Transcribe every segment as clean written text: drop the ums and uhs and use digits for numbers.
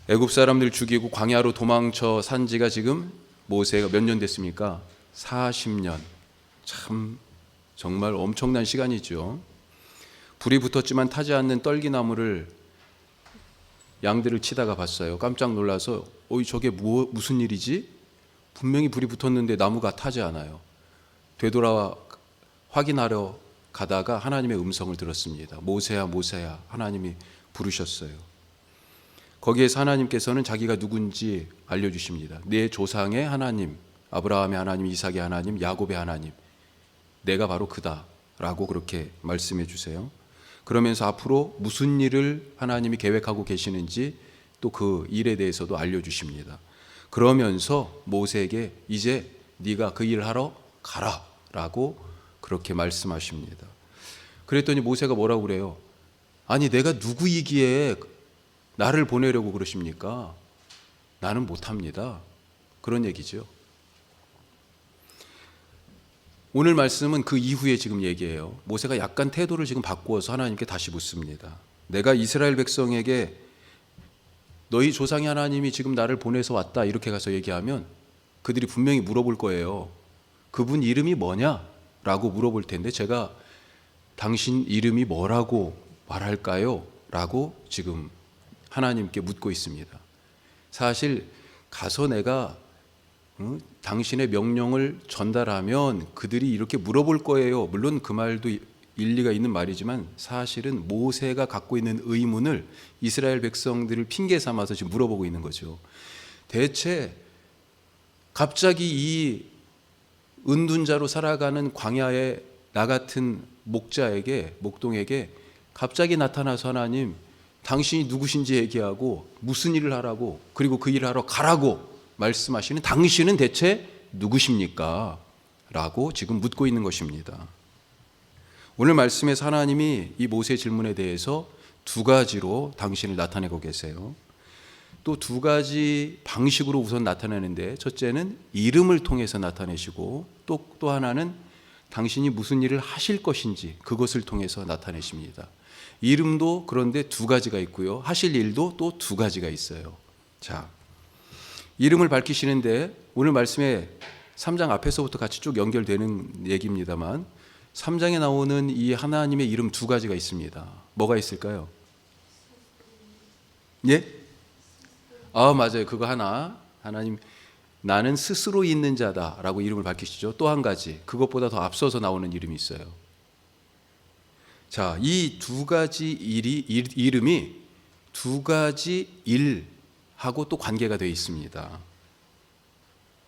애굽 사람들 죽이고 광야로 도망쳐 산 지가 지금 모세가 몇 년 됐습니까? 40년. 참 정말 엄청난 시간이죠. 불이 붙었지만 타지 않는 떨기나무를 양들을 치다가 봤어요. 깜짝 놀라서 저게 무슨 일이지? 분명히 불이 붙었는데 나무가 타지 않아요. 되돌아 확인하러 가다가 하나님의 음성을 들었습니다. 모세야 모세야, 하나님이 부르셨어요. 거기에서 하나님께서는 자기가 누군지 알려주십니다. 내 조상의 하나님, 아브라함의 하나님, 이삭의 하나님, 야곱의 하나님, 내가 바로 그다라고 그렇게 말씀해 주세요. 그러면서 앞으로 무슨 일을 하나님이 계획하고 계시는지 또 그 일에 대해서도 알려주십니다. 그러면서 모세에게 이제 네가 그 일 하러 가라라고 그렇게 말씀하십니다. 그랬더니 모세가 뭐라고 그래요? 아니 내가 누구이기에 나를 보내려고 그러십니까? 나는 못합니다. 그런 얘기죠. 오늘 말씀은 그 이후에 지금 얘기해요. 모세가 약간 태도를 지금 바꾸어서 하나님께 다시 묻습니다. 내가 이스라엘 백성에게 너희 조상의 하나님이 지금 나를 보내서 왔다 이렇게 가서 얘기하면 그들이 분명히 물어볼 거예요. 그분 이름이 뭐냐? 라고 물어볼 텐데 제가 당신 이름이 뭐라고 말할까요? 라고 지금 하나님께 묻고 있습니다. 사실 가서 내가 당신의 명령을 전달하면 그들이 이렇게 물어볼 거예요. 물론 그 말도 일리가 있는 말이지만 사실은 모세가 갖고 있는 의문을 이스라엘 백성들을 핑계 삼아서 지금 물어보고 있는 거죠. 대체 갑자기 이 은둔자로 살아가는 광야의 나 같은 목동에게 갑자기 나타나서 하나님 당신이 누구신지 얘기하고 무슨 일을 하라고 그리고 그 일을 하러 가라고 말씀하시는 당신은 대체 누구십니까? 라고 지금 묻고 있는 것입니다. 오늘 말씀에서 하나님이 이 모세의 질문에 대해서 두 가지로 당신을 나타내고 계세요. 또 두 가지 방식으로 우선 나타내는데 첫째는 이름을 통해서 나타내시고 또 하나는 당신이 무슨 일을 하실 것인지 그것을 통해서 나타내십니다. 이름도 그런데 두 가지가 있고요. 하실 일도 또 두 가지가 있어요. 자, 이름을 밝히시는데 오늘 말씀에 3장 앞에서부터 같이 쭉 연결되는 얘기입니다만 3장에 나오는 이 하나님의 이름 두 가지가 있습니다. 뭐가 있을까요? 예? 맞아요. 그거 하나님 나는 스스로 있는 자다라고 이름을 밝히시죠. 또 한 가지 그것보다 더 앞서서 나오는 이름이 있어요. 자, 이 두 가지 이름이 두 가지 일하고 또 관계가 되어 있습니다.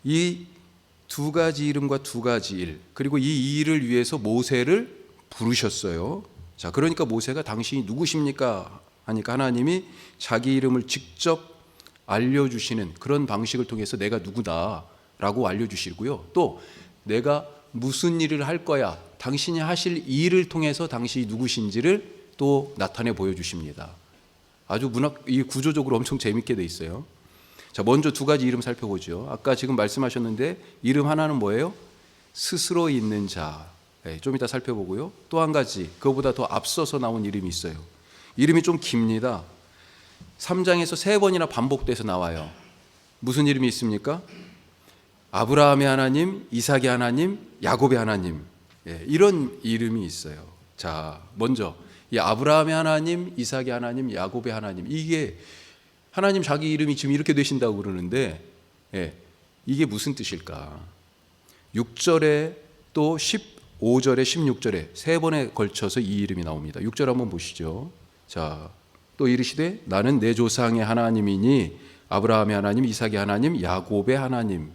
이 두 가지 이름과 두 가지 일 그리고 이 일을 위해서 모세를 부르셨어요. 자, 그러니까 모세가 당신이 누구십니까? 하니까 하나님이 자기 이름을 직접 알려주시는 그런 방식을 통해서 내가 누구다라고 알려주시고요. 또 내가 무슨 일을 할 거야 당신이 하실 일을 통해서 당신이 누구신지를 또 나타내 보여주십니다. 아주 이 구조적으로 엄청 재밌게 돼 있어요. 자, 먼저 두 가지 이름 살펴보죠. 아까 지금 말씀하셨는데 이름 하나는 뭐예요? 스스로 있는 자. 좀 이따 살펴보고요. 또 한 가지 그거보다 더 앞서서 나온 이름이 있어요. 이름이 좀 깁니다. 3장에서 3번이나 반복돼서 나와요. 무슨 이름이 있습니까? 아브라함의 하나님, 이삭의 하나님, 야곱의 하나님. 이런 이름이 있어요. 자, 먼저 이 아브라함의 하나님, 이삭의 하나님, 야곱의 하나님. 이게 하나님 자기 이름이 지금 이렇게 되신다고 그러는데 이게 무슨 뜻일까? 6절에 또 15절에 16절에 세 번에 걸쳐서 이 이름이 나옵니다. 6절 한번 보시죠. 자, 또 이르시되 나는 내 조상의 하나님이니 아브라함의 하나님, 이삭의 하나님, 야곱의 하나님.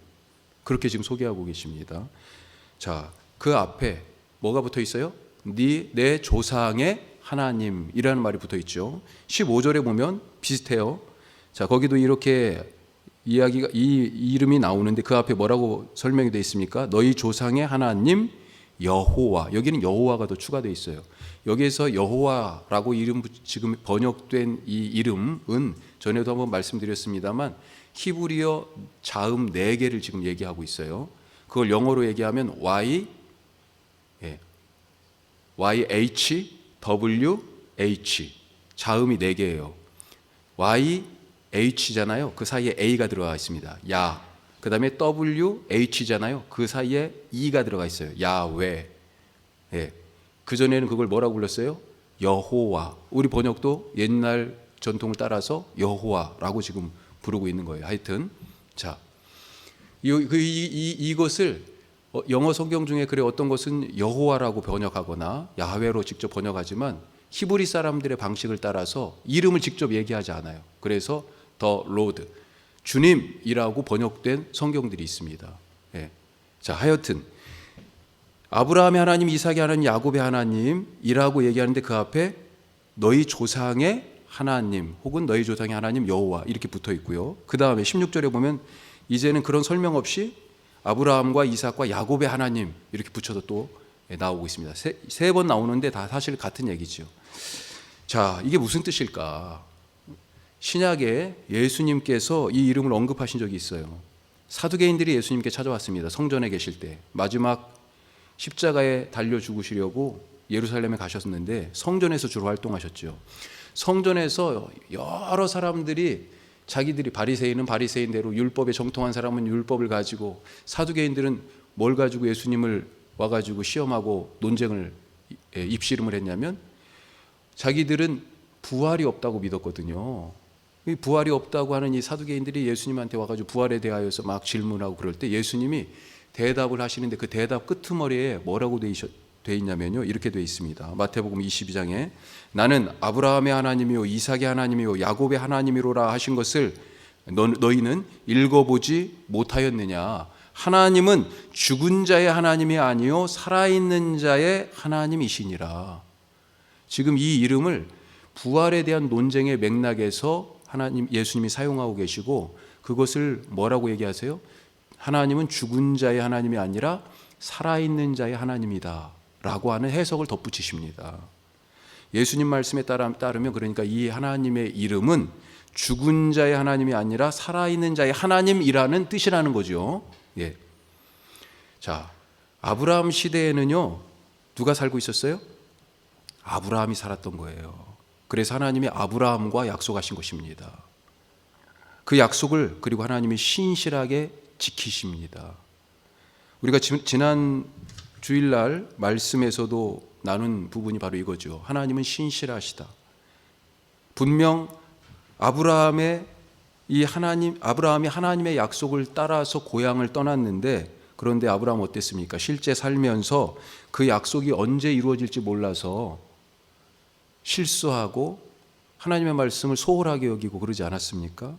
그렇게 지금 소개하고 계십니다. 자, 그 앞에 뭐가 붙어 있어요? 내 조상의 하나님이라는 말이 붙어 있죠. 15절에 보면 비슷해요. 자, 거기도 이렇게 이 이름이 나오는데 그 앞에 뭐라고 설명이 되어 있습니까? 너희 조상의 하나님 여호와. 여기는 여호와가 더 추가되어 있어요. 여기에서 여호와라고 이름 지금 번역된 이 이름은 전에도 한번 말씀드렸습니다만 히브리어 자음 4개를 지금 얘기하고 있어요. 그걸 영어로 얘기하면 YHWH 자음이 4개예요. H잖아요. 그 사이에 A가 들어가 있습니다. 야. 그 다음에 WH잖아요. 그 사이에 E가 들어가 있어요. 야외. 예. 그전에는 그걸 뭐라고 불렀어요? 여호와. 우리 번역도 옛날 전통을 따라서 여호와라고 지금 부르고 있는 거예요. 하여튼 자, 이것을 영어 성경 중에 그래 어떤 것은 여호와라고 번역하거나 야훼로 직접 번역하지만 히브리 사람들의 방식을 따라서 이름을 직접 얘기하지 않아요. 그래서 더 로드, 주님이라고 번역된 성경들이 있습니다. 예. 자, 하여튼 아브라함의 하나님, 이삭의 하나님, 야곱의 하나님이라고 얘기하는데 그 앞에 너희 조상의 하나님 혹은 너희 조상의 하나님 여호와 이렇게 붙어 있고요. 그 다음에 16절에 보면 이제는 그런 설명 없이 아브라함과 이삭과 야곱의 하나님 이렇게 붙여서 또 나오고 있습니다. 세 번 나오는데 다 사실 같은 얘기죠. 자, 이게 무슨 뜻일까? 신약에 예수님께서 이 이름을 언급하신 적이 있어요. 사두개인들이 예수님께 찾아왔습니다. 성전에 계실 때 마지막 십자가에 달려 죽으시려고 예루살렘에 가셨는데 성전에서 주로 활동하셨죠. 성전에서 여러 사람들이 자기들이 바리새인은 바리새인대로 율법에 정통한 사람은 율법을 가지고 사두개인들은 뭘 가지고 예수님을 와가지고 시험하고 논쟁을 입씨름을 했냐면 자기들은 부활이 없다고 믿었거든요. 이 부활이 없다고 하는 이 사두개인들이 예수님한테 와가지고 부활에 대하여서 막 질문하고 그럴 때 예수님이 대답을 하시는데 그 대답 끄트머리에 뭐라고 돼 있냐면요, 이렇게 돼 있습니다. 마태복음 22장에 나는 아브라함의 하나님이요 이삭의 하나님이요 야곱의 하나님이로라 하신 것을 너희는 읽어보지 못하였느냐. 하나님은 죽은 자의 하나님이 아니요 살아있는 자의 하나님이시니라. 지금 이 이름을 부활에 대한 논쟁의 맥락에서 하나님 예수님이 사용하고 계시고 그것을 뭐라고 얘기하세요? 하나님은 죽은 자의 하나님이 아니라 살아있는 자의 하나님이다 라고 하는 해석을 덧붙이십니다. 예수님 말씀에 따르면 그러니까 이 하나님의 이름은 죽은 자의 하나님이 아니라 살아있는 자의 하나님이라는 뜻이라는 거죠. 예. 자, 아브라함 시대에는요 누가 살고 있었어요? 아브라함이 살았던 거예요. 그래서 하나님이 아브라함과 약속하신 것입니다. 그 약속을 그리고 하나님이 신실하게 지키십니다. 우리가 지난 주일날 말씀에서도 나눈 부분이 바로 이거죠. 하나님은 신실하시다. 분명 아브라함이 하나님의 약속을 따라서 고향을 떠났는데 그런데 아브라함 어땠습니까? 실제 살면서 그 약속이 언제 이루어질지 몰라서 실수하고 하나님의 말씀을 소홀하게 여기고 그러지 않았습니까?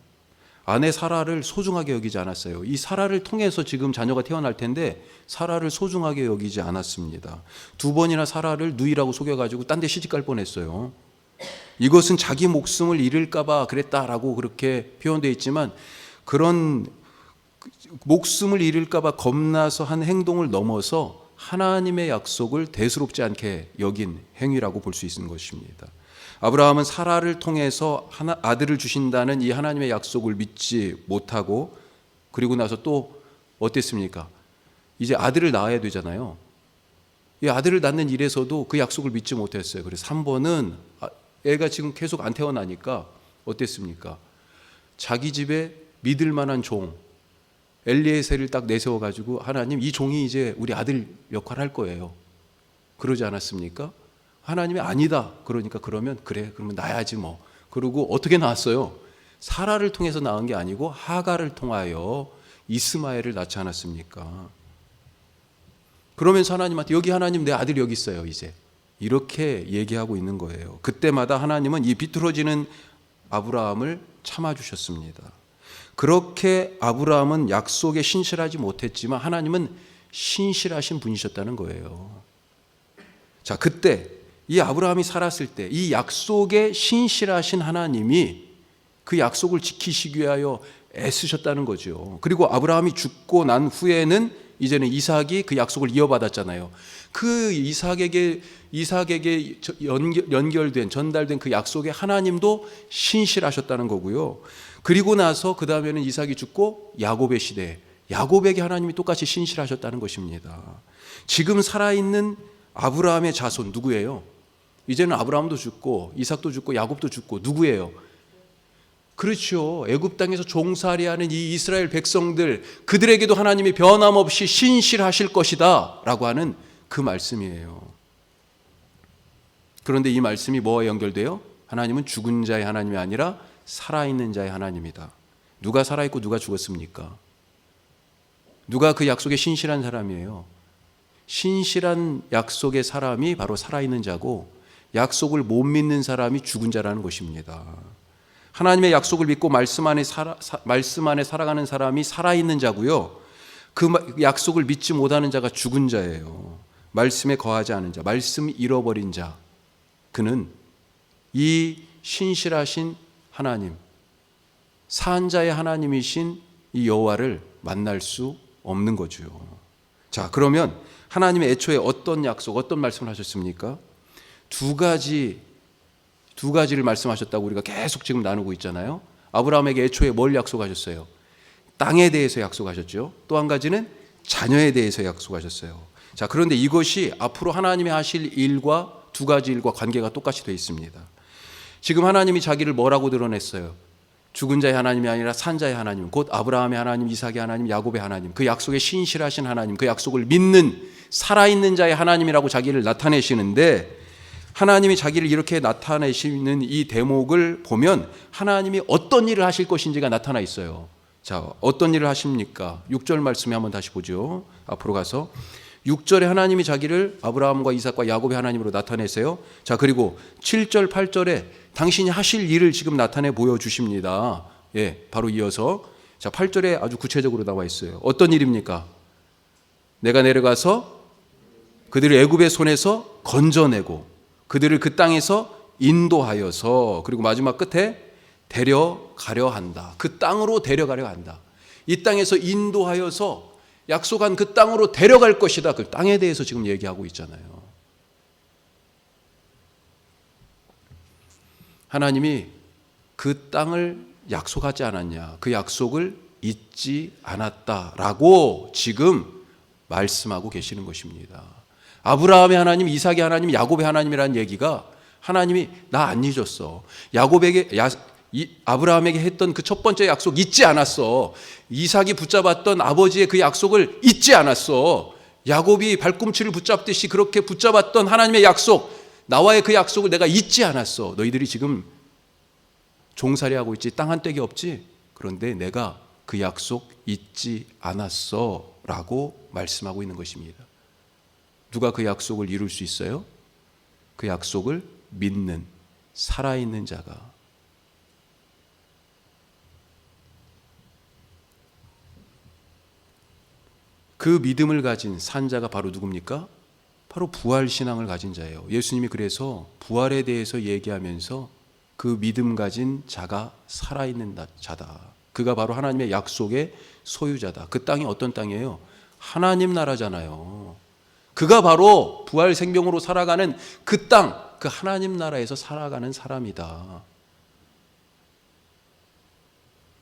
아내 사라를 소중하게 여기지 않았어요. 이 사라를 통해서 지금 자녀가 태어날 텐데 사라를 소중하게 여기지 않았습니다. 2번이나 사라를 누이라고 속여가지고 딴 데 시집갈 뻔했어요. 이것은 자기 목숨을 잃을까 봐 그랬다라고 그렇게 표현되어 있지만 그런 목숨을 잃을까 봐 겁나서 한 행동을 넘어서 하나님의 약속을 대수롭지 않게 여긴 행위라고 볼 수 있는 것입니다. 아브라함은 사라를 통해서 아들을 주신다는 이 하나님의 약속을 믿지 못하고 그리고 나서 또 어땠습니까? 이제 아들을 낳아야 되잖아요. 이 아들을 낳는 일에서도 그 약속을 믿지 못했어요. 그래서 3번은 애가 지금 계속 안 태어나니까 어땠습니까? 자기 집에 믿을 만한 종 엘리에셀을 딱 내세워가지고 하나님 이 종이 이제 우리 아들 역할을 할 거예요. 그러지 않았습니까? 하나님이 아니다. 그러니까 그러면 그래 그러면 낳아야지 뭐. 그리고 어떻게 낳았어요? 사라를 통해서 낳은 게 아니고 하가를 통하여 이스마엘을 낳지 않았습니까? 그러면서 하나님한테 여기 하나님 내 아들이 여기 있어요 이제. 이렇게 얘기하고 있는 거예요. 그때마다 하나님은 이 비뚤어지는 아브라함을 참아주셨습니다. 그렇게 아브라함은 약속에 신실하지 못했지만 하나님은 신실하신 분이셨다는 거예요. 자, 그때 이 아브라함이 살았을 때 이 약속에 신실하신 하나님이 그 약속을 지키시기 위하여 애쓰셨다는 거죠. 그리고 아브라함이 죽고 난 후에는 이제는 이삭이 그 약속을 이어받았잖아요. 그 이삭에게 연결된 전달된 그 약속에 하나님도 신실하셨다는 거고요. 그리고 나서 그 다음에는 이삭이 죽고 야곱의 시대, 야곱에게 하나님이 똑같이 신실하셨다는 것입니다. 지금 살아있는 아브라함의 자손 누구예요? 이제는 아브라함도 죽고 이삭도 죽고 야곱도 죽고 누구예요? 그렇죠. 애굽 땅에서 종살이하는 이 이스라엘 백성들, 그들에게도 하나님이 변함없이 신실하실 것이다 라고 하는 그 말씀이에요. 그런데 이 말씀이 뭐와 연결돼요? 하나님은 죽은 자의 하나님이 아니라 살아있는 자의 하나님이다. 누가 살아있고 누가 죽었습니까? 누가 그 약속에 신실한 사람이에요? 신실한 약속의 사람이 바로 살아있는 자고, 약속을 못 믿는 사람이 죽은 자라는 것입니다. 하나님의 약속을 믿고 말씀 안에 살아가는 사람이 살아있는 자고요, 그 약속을 믿지 못하는 자가 죽은 자예요. 말씀에 거하지 않은 자, 말씀 잃어버린 자, 그는 이 신실하신 하나님, 산자의 하나님이신 이 여호와를 만날 수 없는 거죠. 자, 그러면 하나님의 애초에 어떤 약속, 어떤 말씀을 하셨습니까? 두 가지를 말씀하셨다고 우리가 계속 지금 나누고 있잖아요. 아브라함에게 애초에 뭘 약속하셨어요? 땅에 대해서 약속하셨죠. 또 한 가지는 자녀에 대해서 약속하셨어요. 자, 그런데 이것이 앞으로 하나님이 하실 일과 두 가지 일과 관계가 똑같이 되어 있습니다. 지금 하나님이 자기를 뭐라고 드러냈어요? 죽은 자의 하나님이 아니라 산 자의 하나님, 곧 아브라함의 하나님, 이삭의 하나님, 야곱의 하나님, 그 약속에 신실하신 하나님, 그 약속을 믿는 살아있는 자의 하나님이라고 자기를 나타내시는데, 하나님이 자기를 이렇게 나타내시는 이 대목을 보면 하나님이 어떤 일을 하실 것인지가 나타나 있어요. 자, 어떤 일을 하십니까? 6절 말씀에 한번 다시 보죠. 앞으로 가서 6절에 하나님이 자기를 아브라함과 이삭과 야곱의 하나님으로 나타내세요. 자, 그리고 7절, 8절에 당신이 하실 일을 지금 나타내 보여주십니다. 예, 바로 이어서 자, 8절에 아주 구체적으로 나와 있어요. 어떤 일입니까? 내가 내려가서 그들을 애굽의 손에서 건져내고 그들을 그 땅에서 인도하여서, 그리고 마지막 끝에 데려가려 한다. 그 땅으로 데려가려 한다. 이 땅에서 인도하여서 약속한 그 땅으로 데려갈 것이다. 그 땅에 대해서 지금 얘기하고 있잖아요. 하나님이 그 땅을 약속하지 않았냐? 그 약속을 잊지 않았다라고 지금 말씀하고 계시는 것입니다. 아브라함의 하나님, 이삭의 하나님, 야곱의 하나님이라는 얘기가 하나님이 나 안 잊었어. 아브라함에게 했던 그 첫 번째 약속 잊지 않았어. 이삭이 붙잡았던 아버지의 그 약속을 잊지 않았어. 야곱이 발꿈치를 붙잡듯이 그렇게 붙잡았던 하나님의 약속, 나와의 그 약속을 내가 잊지 않았어. 너희들이 지금 종살이하고 있지, 땅 한 떼기 없지? 그런데 내가 그 약속 잊지 않았어 라고 말씀하고 있는 것입니다. 누가 그 약속을 이룰 수 있어요? 그 약속을 믿는 살아있는 자가. 그 믿음을 가진 산 자가 바로 누굽니까? 바로 부활신앙을 가진 자예요. 예수님이 그래서 부활에 대해서 얘기하면서 그 믿음 가진 자가 살아있는 자다. 그가 바로 하나님의 약속의 소유자다. 그 땅이 어떤 땅이에요? 하나님 나라잖아요. 그가 바로 부활 생명으로 살아가는 그 땅, 그 하나님 나라에서 살아가는 사람이다.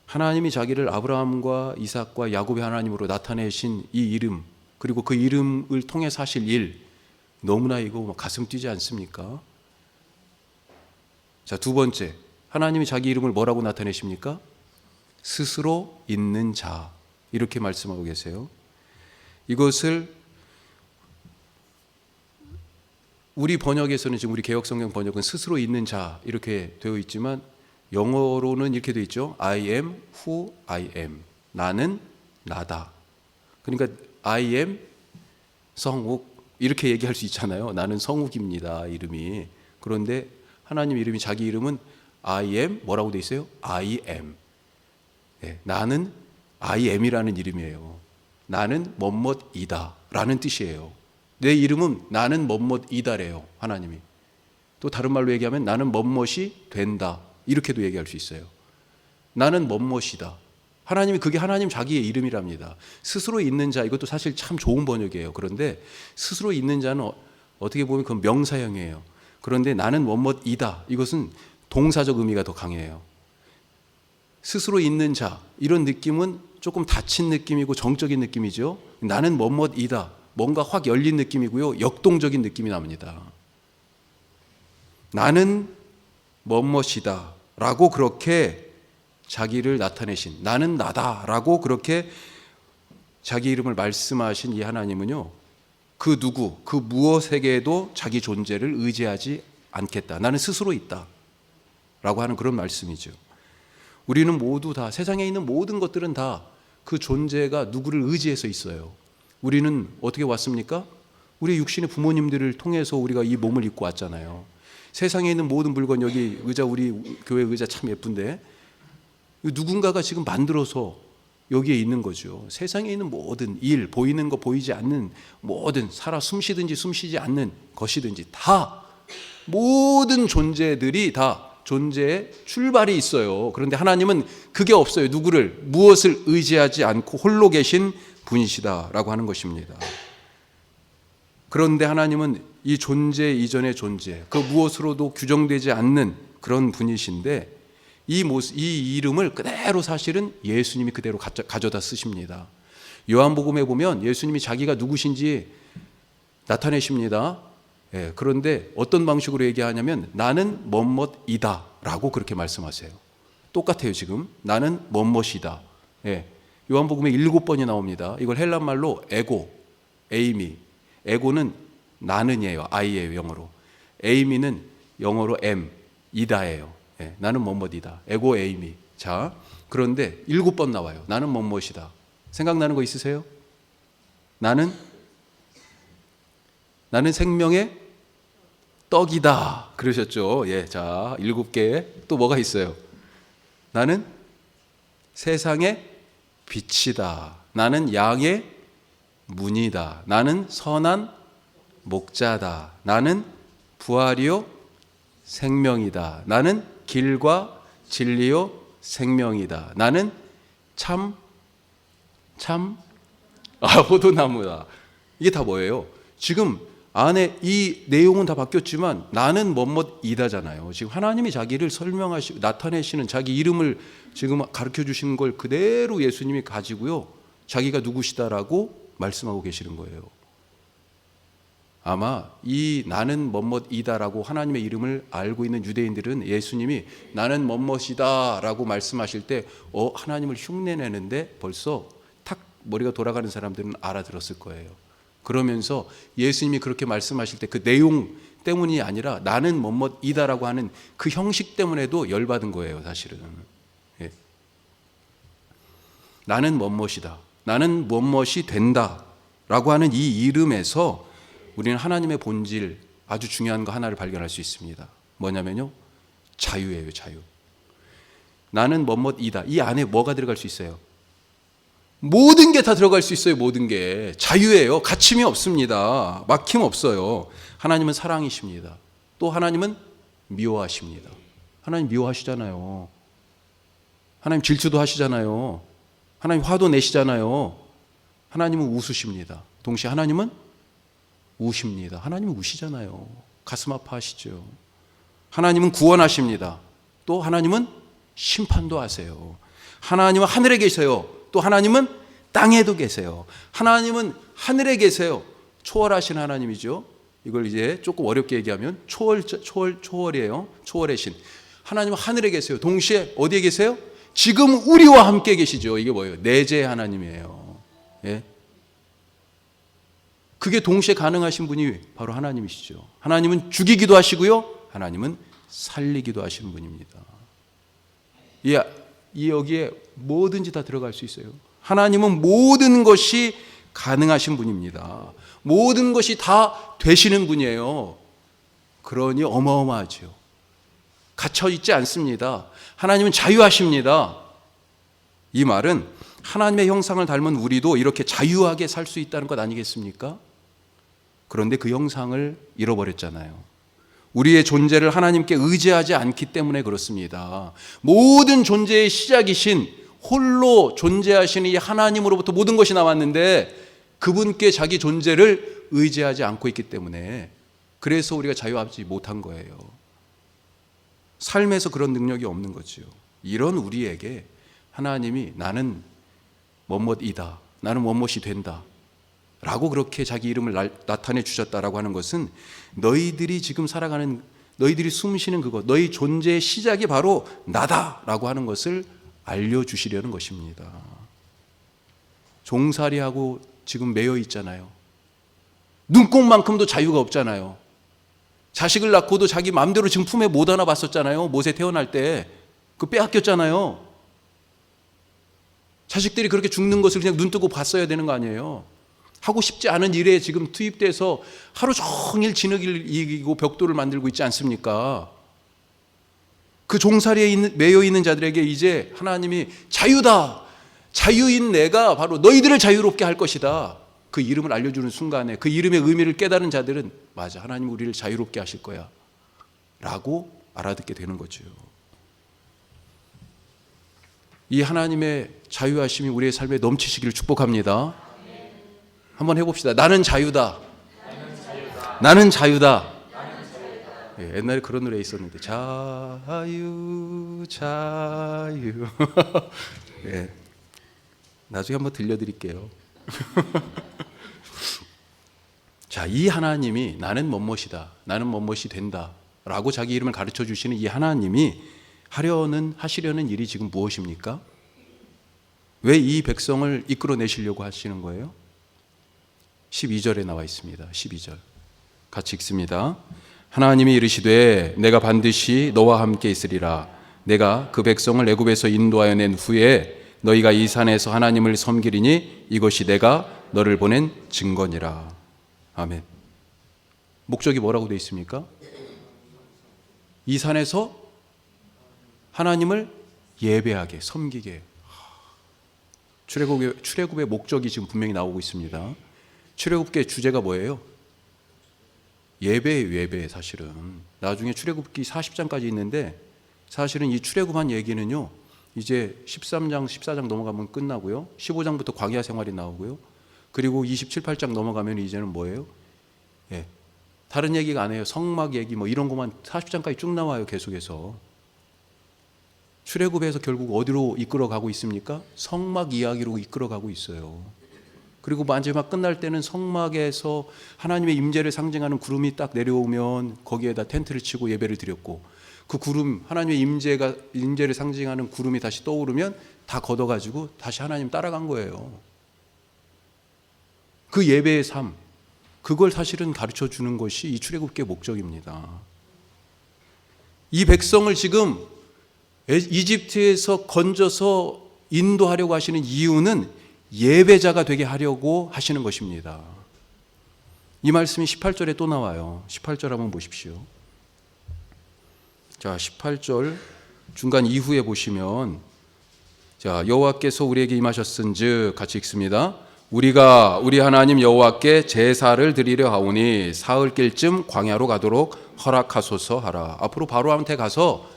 하나님이 자기를 아브라함과 이삭과 야곱의 하나님으로 나타내신 이 이름, 그리고 그 이름을 통해서 하실 일, 너무나 이거 가슴 뛰지 않습니까? 자, 두 번째, 하나님이 자기 이름을 뭐라고 나타내십니까? 스스로 있는 자, 이렇게 말씀하고 계세요. 이것을 우리 번역에서는, 지금 우리 개역성경 번역은 스스로 있는 자 이렇게 되어 있지만 영어로는 이렇게 되어 있죠. I am who I am. 나는 나다. 그러니까 I am 성욱 이렇게 얘기할 수 있잖아요. 나는 성욱입니다, 이름이. 그런데 하나님 이름이, 자기 이름은 I am 뭐라고 되어 있어요? I am. 네, 나는 I am이라는 이름이에요. 나는 뭐뭐이다 라는 뜻이에요. 내 이름은 나는 뭐뭐이다래요, 하나님이. 또 다른 말로 얘기하면 나는 뭐뭐이 된다, 이렇게도 얘기할 수 있어요. 나는 뭐뭐이다. 하나님이, 그게 하나님 자기의 이름이랍니다. 스스로 있는 자, 이것도 사실 참 좋은 번역이에요. 그런데 스스로 있는 자는 어떻게 보면 그건 명사형이에요. 그런데 나는 뭐뭐이다, 이것은 동사적 의미가 더 강해요. 스스로 있는 자, 이런 느낌은 조금 닫힌 느낌이고 정적인 느낌이죠. 나는 뭐뭐이다, 뭔가 확 열린 느낌이고요, 역동적인 느낌이 납니다. 나는 뭐뭐이다 라고 그렇게 자기를 나타내신, 나는 나다라고 그렇게 자기 이름을 말씀하신 이 하나님은요, 그 누구, 그 무엇에게도 자기 존재를 의지하지 않겠다. 나는 스스로 있다 라고 하는 그런 말씀이죠. 우리는 모두 다, 세상에 있는 모든 것들은 다 그 존재가 누구를 의지해서 있어요. 우리는 어떻게 왔습니까? 우리 육신의 부모님들을 통해서 우리가 이 몸을 입고 왔잖아요. 세상에 있는 모든 물건, 여기 의자, 우리 교회 의자 참 예쁜데 누군가가 지금 만들어서 여기에 있는 거죠. 세상에 있는 모든 일, 보이는 거 보이지 않는 모든, 살아 숨쉬든지 숨쉬지 않는 것이든지 다, 모든 존재들이 다 존재의 출발이 있어요. 그런데 하나님은 그게 없어요. 누구를, 무엇을 의지하지 않고 홀로 계신 분이시다라고 하는 것입니다. 그런데 하나님은 이 존재 이전의 존재, 그 무엇으로도 규정되지 않는 그런 분이신데 이 이름을 그대로 사실은 예수님이 그대로 가져다 쓰십니다. 요한복음에 보면 예수님이 자기가 누구신지 나타내십니다. 예, 그런데 어떤 방식으로 얘기하냐면 나는 뭐뭐이다 라고 그렇게 말씀하세요. 똑같아요. 지금 나는 뭐뭐이다. 예, 요한복음에 7번이 나옵니다. 이걸 헬란말로 에고, 에이미. 에고는 나는이에요. I예요. 영어로. 에이미는 영어로 M, 이다예요. 예, 나는 뭐뭐이다. 에고 에이미. 자, 그런데 7번 나와요. 나는 뭐뭐이다. 생각나는 거 있으세요? 나는 생명의 떡이다 그러셨죠. 예, 자, 7개. 또 뭐가 있어요? 나는 세상의 빛이다. 나는 양의 문이다. 나는 선한 목자다. 나는 부활이요 생명이다. 나는 길과 진리요 생명이다. 나는 포도나무다. 이게 다 뭐예요? 지금 안에 이 내용은 다 바뀌었지만 나는 뭐뭐이다잖아요. 지금 하나님이 자기를 설명하시고 나타내시는 자기 이름을 지금 가르쳐 주시는 걸 그대로 예수님이 가지고요, 자기가 누구시다라고 말씀하고 계시는 거예요. 아마 이 나는 뭐뭐이다라고 하나님의 이름을 알고 있는 유대인들은 예수님이 나는 뭐뭐이다라고 말씀하실 때 하나님을 흉내내는데 벌써 탁 머리가 돌아가는 사람들은 알아들었을 거예요. 그러면서 예수님이 그렇게 말씀하실 때 그 내용 때문이 아니라 나는 뭐뭐이다라고 하는 그 형식 때문에도 열받은 거예요. 사실은. 예. 나는 뭐뭐이다. 나는 뭐뭐이 된다라고 하는 이 이름에서 우리는 하나님의 본질, 아주 중요한 거 하나를 발견할 수 있습니다. 뭐냐면요, 자유예요. 자유. 나는 뭐뭐이다. 이 안에 뭐가 들어갈 수 있어요? 모든 게 다 들어갈 수 있어요. 모든 게 자유예요. 갇힘이 없습니다. 막힘 없어요. 하나님은 사랑이십니다. 또 하나님은 미워하십니다. 하나님 미워하시잖아요. 하나님 질투도 하시잖아요. 하나님 화도 내시잖아요. 하나님은 웃으십니다. 동시에 하나님은 우십니다. 하나님은 우시잖아요. 가슴 아파하시죠. 하나님은 구원하십니다. 또 하나님은 심판도 하세요. 하나님은 하늘에 계세요. 또 하나님은 땅에도 계세요. 하나님은 하늘에 계세요. 초월하신 하나님이죠. 이걸 이제 조금 어렵게 얘기하면 초월이에요. 초월의 신. 하나님은 하늘에 계세요. 동시에 어디에 계세요? 지금 우리와 함께 계시죠. 이게 뭐예요? 내재 하나님이에요. 예? 그게 동시에 가능하신 분이 바로 하나님이시죠. 하나님은 죽이기도 하시고요, 하나님은 살리기도 하시는 분입니다. 여기에 뭐든지 다 들어갈 수 있어요. 하나님은 모든 것이 가능하신 분입니다. 모든 것이 다 되시는 분이에요. 그러니 어마어마하죠. 갇혀 있지 않습니다. 하나님은 자유하십니다. 이 말은 하나님의 형상을 닮은 우리도 이렇게 자유하게 살 수 있다는 것 아니겠습니까? 그런데 그 형상을 잃어버렸잖아요. 우리의 존재를 하나님께 의지하지 않기 때문에 그렇습니다. 모든 존재의 시작이신 홀로 존재하시는 이 하나님으로부터 모든 것이 나왔는데 그분께 자기 존재를 의지하지 않고 있기 때문에, 그래서 우리가 자유하지 못한 거예요. 삶에서 그런 능력이 없는 거죠. 이런 우리에게 하나님이 나는 뭐뭐이다, 나는 뭐뭐이 된다 라고 그렇게 자기 이름을 나타내 주셨다라고 하는 것은 너희들이 지금 살아가는, 너희들이 숨쉬는 그것, 너희 존재의 시작이 바로 나다라고 하는 것을 알려주시려는 것입니다. 종살이하고 지금 매여 있잖아요. 눈꼽만큼도 자유가 없잖아요. 자식을 낳고도 자기 마음대로 지금 품에 못 안아 봤었잖아요. 모세 태어날 때 그 빼앗겼잖아요. 자식들이 그렇게 죽는 것을 그냥 눈 뜨고 봤어야 되는 거 아니에요. 하고 싶지 않은 일에 지금 투입돼서 하루 종일 진흙을 이기고 벽돌을 만들고 있지 않습니까? 그 종살이에 매여 있는 자들에게 이제 하나님이 자유다, 자유인 내가 바로 너희들을 자유롭게 할 것이다, 그 이름을 알려주는 순간에 그 이름의 의미를 깨달은 자들은 맞아, 하나님 우리를 자유롭게 하실 거야 라고 알아듣게 되는 거죠. 이 하나님의 자유하심이 우리의 삶에 넘치시기를 축복합니다. 한번 해봅시다. 나는 자유다. 나는 자유다. 예, 옛날에 그런 노래 있었는데 자유 자유 예, 나중에 한번 들려드릴게요. 자, 이 하나님이 나는 뭐뭇이다, 나는 뭐뭇이 된다 라고 자기 이름을 가르쳐 주시는 이 하나님이 하시려는 일이 지금 무엇입니까? 왜 이 백성을 이끌어내시려고 하시는 거예요? 12절에 나와 있습니다. 12절 같이 읽습니다. 하나님이 이르시되 내가 반드시 너와 함께 있으리라. 내가 그 백성을 애굽에서 인도하여 낸 후에 너희가 이 산에서 하나님을 섬기리니 이것이 내가 너를 보낸 증거니라. 아멘. 목적이 뭐라고 되어 있습니까? 이 산에서 하나님을 예배하게, 섬기게. 출애굽의 목적이 지금 분명히 나오고 있습니다. 출애굽기의 주제가 뭐예요? 예배예요, 예배. 사실은 나중에 출애굽기 40장까지 있는데 사실은 이 출애굽한 얘기는요, 이제 13장, 14장 넘어가면 끝나고요, 15장부터 광야 생활이 나오고요, 그리고 27, 8장 넘어가면 이제는 뭐예요? 예, 다른 얘기가 안 해요. 성막 얘기 뭐 이런 것만 40장까지 쭉 나와요. 계속해서. 출애굽에서 결국 어디로 이끌어가고 있습니까? 성막 이야기로 이끌어가고 있어요. 그리고 마지막 끝날 때는 성막에서 하나님의 임재를 상징하는 구름이 딱 내려오면 거기에다 텐트를 치고 예배를 드렸고, 그 구름, 하나님의 임재를 상징하는 구름이 다시 떠오르면 다 걷어가지고 다시 하나님 따라간 거예요. 그 예배의 삶, 그걸 사실은 가르쳐 주는 것이 이 출애굽기의 목적입니다. 이 백성을 지금 이집트에서 건져서 인도하려고 하시는 이유는 예배자가 되게 하려고 하시는 것입니다. 이 말씀이 18절에 또 나와요. 18절 한번 보십시오. 자, 18절 중간 이후에 보시면, 자, 여호와께서 우리에게 임하셨은즉, 같이 읽습니다. 우리가 우리 하나님 여호와께 제사를 드리려 하오니 사흘길쯤 광야로 가도록 허락하소서 하라. 앞으로 바로한테 가서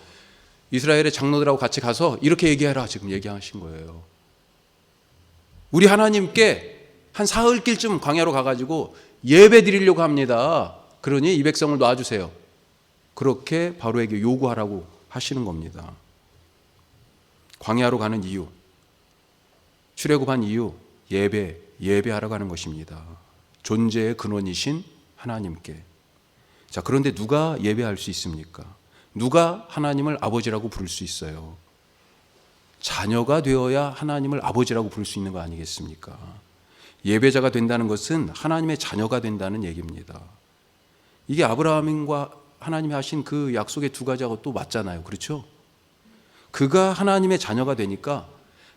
이스라엘의 장로들하고 같이 가서 이렇게 얘기해라, 지금 얘기하신 거예요. 우리 하나님께 한 사흘길쯤 광야로 가가지고 예배 드리려고 합니다. 그러니 이 백성을 놔주세요. 그렇게 바로에게 요구하라고 하시는 겁니다. 광야로 가는 이유, 출애굽한 이유, 예배하러 가는 것입니다. 존재의 근원이신 하나님께. 자, 그런데 누가 예배할 수 있습니까? 누가 하나님을 아버지라고 부를 수 있어요? 자녀가 되어야 하나님을 아버지라고 부를 수 있는 거 아니겠습니까? 예배자가 된다는 것은 하나님의 자녀가 된다는 얘기입니다. 이게 아브라함과 하나님이 하신 그 약속의 두 가지하고 또 맞잖아요. 그렇죠? 그가 하나님의 자녀가 되니까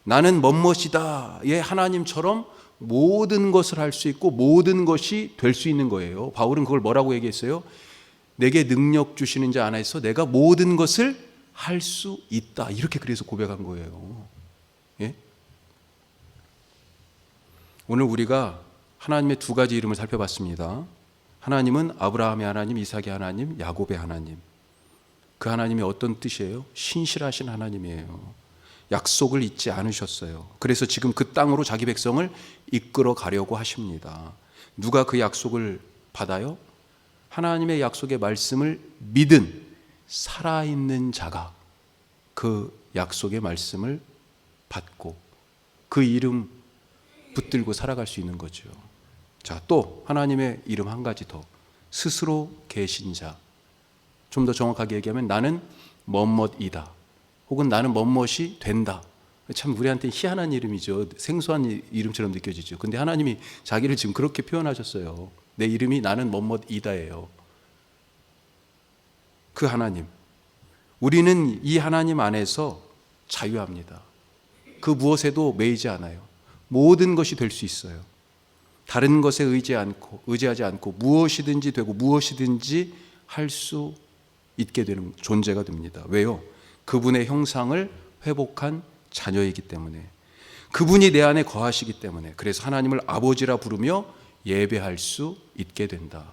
나는 멋멋이다, 예, 하나님처럼 모든 것을 할 수 있고 모든 것이 될 수 있는 거예요. 바울은 그걸 뭐라고 얘기했어요? 내게 능력 주시는 자 안에서 내가 모든 것을 할 수 있다, 이렇게 그래서 고백한 거예요. 예? 오늘 우리가 하나님의 두 가지 이름을 살펴봤습니다. 하나님은 아브라함의 하나님, 이삭의 하나님, 야곱의 하나님. 그 하나님이 어떤 뜻이에요? 신실하신 하나님이에요. 약속을 잊지 않으셨어요. 그래서 지금 그 땅으로 자기 백성을 이끌어 가려고 하십니다. 누가 그 약속을 받아요? 하나님의 약속의 말씀을 믿은 살아있는 자가 그 약속의 말씀을 받고 그 이름 붙들고 살아갈 수 있는 거죠. 자, 또 하나님의 이름 한 가지 더, 스스로 계신 자. 좀 더 정확하게 얘기하면 나는 뭐뭇이다, 혹은 나는 뭐뭇이 된다, 참 우리한테 희한한 이름이죠. 생소한 이름처럼 느껴지죠. 근데 하나님이 자기를 지금 그렇게 표현하셨어요. 내 이름이 나는 뭐뭐이다예요. 그 하나님. 우리는 이 하나님 안에서 자유합니다. 그 무엇에도 매이지 않아요. 모든 것이 될 수 있어요. 다른 것에 의지하지 않고 무엇이든지 되고 무엇이든지 할 수 있게 되는 존재가 됩니다. 왜요? 그분의 형상을 회복한 자녀이기 때문에, 그분이 내 안에 거하시기 때문에, 그래서 하나님을 아버지라 부르며 예배할 수 있게 된다.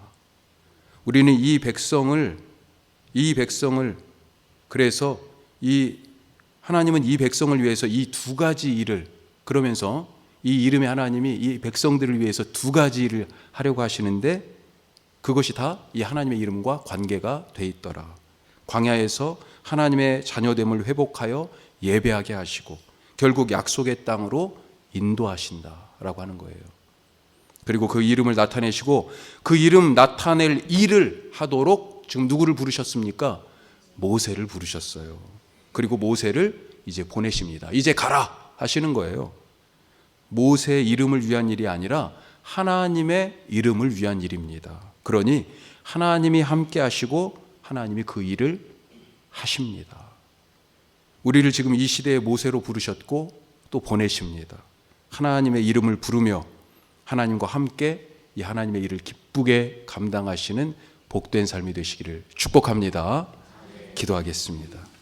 우리는 이 백성을 그래서 하나님은 이 백성을 위해서 이 두 가지 일을, 그러면서 이 이름의 하나님이 이 백성들을 위해서 두 가지 일을 하려고 하시는데, 그것이 다 이 하나님의 이름과 관계가 돼 있더라. 광야에서 하나님의 자녀됨을 회복하여 예배하게 하시고 결국 약속의 땅으로 인도하신다라고 하는 거예요. 그리고 그 이름을 나타내시고 그 이름 나타낼 일을 하도록 지금 누구를 부르셨습니까? 모세를 부르셨어요. 그리고 모세를 이제 보내십니다. 이제 가라 하시는 거예요. 모세의 이름을 위한 일이 아니라 하나님의 이름을 위한 일입니다. 그러니 하나님이 함께 하시고 하나님이 그 일을 하십니다. 우리를 지금 이 시대의 모세로 부르셨고 또 보내십니다. 하나님의 이름을 부르며 하나님과 함께 이 하나님의 일을 기쁘게 감당하시는 복된 삶이 되시기를 축복합니다. 기도하겠습니다.